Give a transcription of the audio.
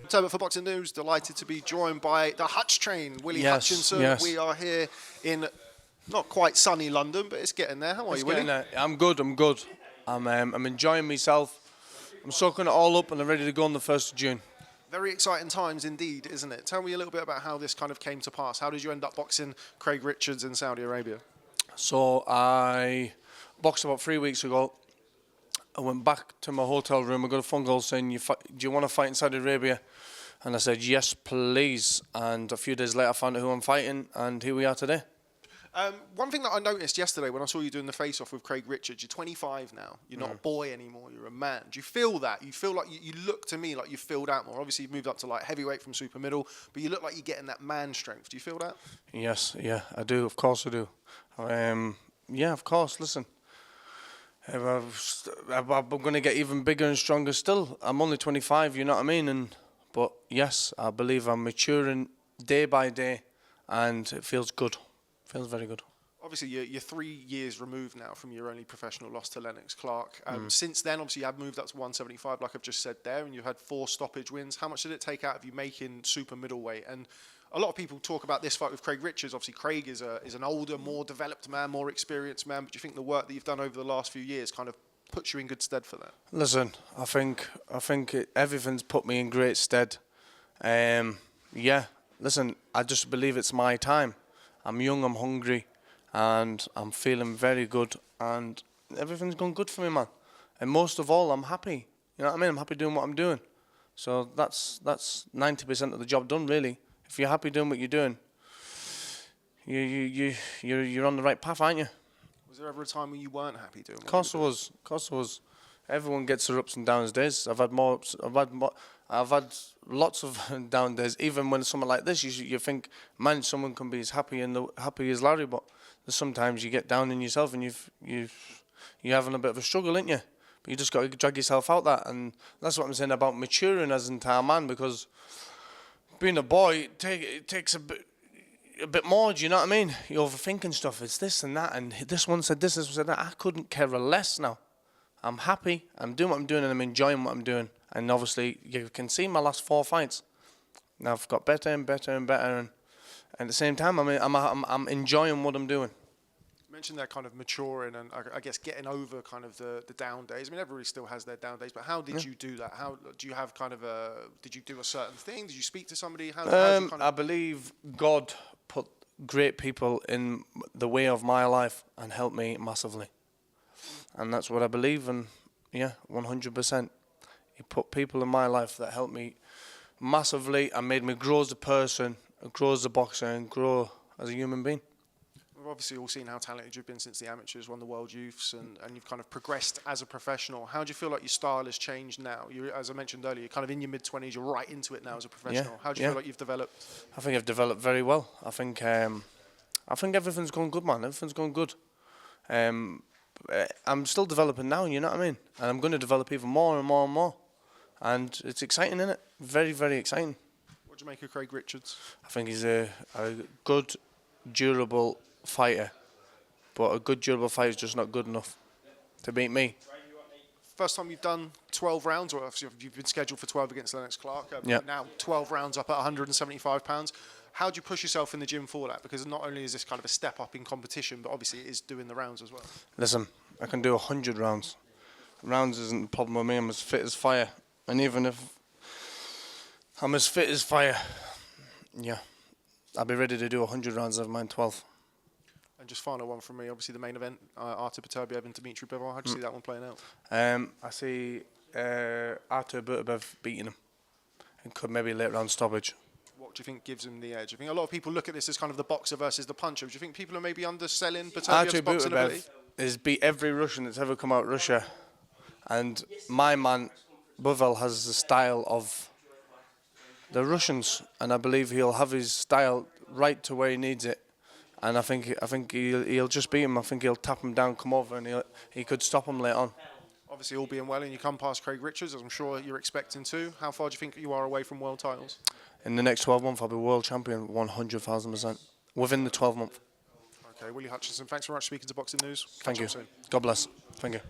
Tebbutt for Boxing News. Delighted to be joined by the Hutch train, Willy Hutchinson. Yes. We are here in not quite sunny London, but it's getting there. How are you, Willy? I'm good. I'm enjoying myself. I'm soaking it all up and I'm ready to go on the 1st of June. Very exciting times indeed, isn't it? Tell me a little bit about how this kind of came to pass. How did you end up boxing Craig Richards in Saudi Arabia? So I boxed about 3 weeks ago. I went back to my hotel room. I got a phone call saying, do you want to fight in Saudi Arabia? And I said, yes, please. And a few days later, I found out who I'm fighting, and here we are today. One thing that I noticed yesterday when I saw you doing the face-off with Craig Richards, you're 25 now. You're not a boy anymore. You're a man. Do you feel that? You feel like you look to me like you've filled out more. Obviously, you've moved up to like heavyweight from super middle, but you look like you're getting that man strength. Do you feel that? Yes, yeah, I do. Of course I do. Yeah, of course. Listen, I'm going to get even bigger and stronger still. I'm only 25, you know what I mean? But yes, I believe I'm maturing day by day, and it feels good. Feels very good. Obviously, you're 3 years removed now from your only professional loss to Lennox Clark. Since then, obviously, you have moved up to 175, like I've just said there, and you've had 4 stoppage wins. How much did it take out of you making super middleweight? And a lot of people talk about this fight with Craig Richards. Obviously, Craig is an older, more developed man, more experienced man. But do you think the work that you've done over the last few years kind of puts you in good stead for that? Listen, I think everything's put me in great stead. Yeah, listen, I just believe it's my time. I'm young, I'm hungry, and I'm feeling very good, and everything's going good for me, man. And most of all, I'm happy. You know what I mean? I'm happy doing what I'm doing. So that's 90% of the job done, really. If you're happy doing what you're doing, you're on the right path, aren't you? Was there ever a time when you weren't happy doing what you were doing? Of course there was. Everyone gets their ups and downs days. I've had more ups. I've had lots of down days. Even when something like this, you think, man, someone can be as happy as Larry, but sometimes you get down in yourself and you're having a bit of a struggle, ain't you? But you just got to drag yourself out that, and that's what I'm saying about maturing as an entire man. Because being a boy, it takes a bit more. Do you know what I mean? You're overthinking stuff. It's this and that, and this one said this one said that. I couldn't care less now. I'm happy, I'm doing what I'm doing, and I'm enjoying what I'm doing. And obviously, you can see my last 4 fights. Now I've got better and better and better, and at the same time, I'm enjoying what I'm doing. You mentioned that kind of maturing and I guess getting over kind of the down days. I mean, everybody still has their down days, but how did you do that? How do you have kind of did you do a certain thing? Did you speak to somebody? I believe God put great people in the way of my life and helped me massively. And that's what I believe, and yeah, 100%. He put people in my life that helped me massively and made me grow as a person, grow as a boxer, and grow as a human being. We've obviously all seen how talented you've been since the amateurs, won the World Youths, and you've kind of progressed as a professional. How do you feel like your style has changed now? As I mentioned earlier, you're kind of in your mid-20s, you're right into it now as a professional. How do you feel like you've developed? I think I've developed very well. I think everything's going good, man. Everything's going good. I'm still developing now, you know what I mean? And I'm going to develop even more and more and more. And it's exciting, isn't it? Very, very exciting. What do you make of Craig Richards? I think he's a good, durable fighter. But a good, durable fighter is just not good enough to beat me. First time you've done 12 rounds, or you've been scheduled for 12 against Lennox Clark. Now 12 rounds up at 175 pounds. How do you push yourself in the gym for that? Because not only is this kind of a step up in competition, but obviously it is doing the rounds as well. Listen, I can do 100 rounds. Rounds isn't the problem with me. I'm as fit as fire. And even if I'm as fit as fire, yeah, I'll be ready to do 100 rounds, never mind 12. And just final one from me, obviously the main event, Artur Beterbiev and Bivol. How do you see that one playing out? I see Artur Beterbiev beating him. And could maybe late round stoppage. What do you think gives him the edge? I think a lot of people look at this as kind of the boxer versus the puncher. Do you think people are maybe underselling Beterbiev's boxing ability? Has beat every Russian that's ever come out of Russia. And my man, Bivol, has the style of the Russians. And I believe he'll have his style right to where he needs it. And I think he'll just beat him. I think he'll tap him down, come over, and he could stop him later on. Obviously, all being well, and you come past Craig Richards, as I'm sure you're expecting to. How far do you think you are away from world titles? In the next 12 months, I'll be world champion 100,000%. Within the 12 months. Okay, Willy Hutchinson, thanks very much for speaking to Boxing News. Thank you. God bless. Thank you.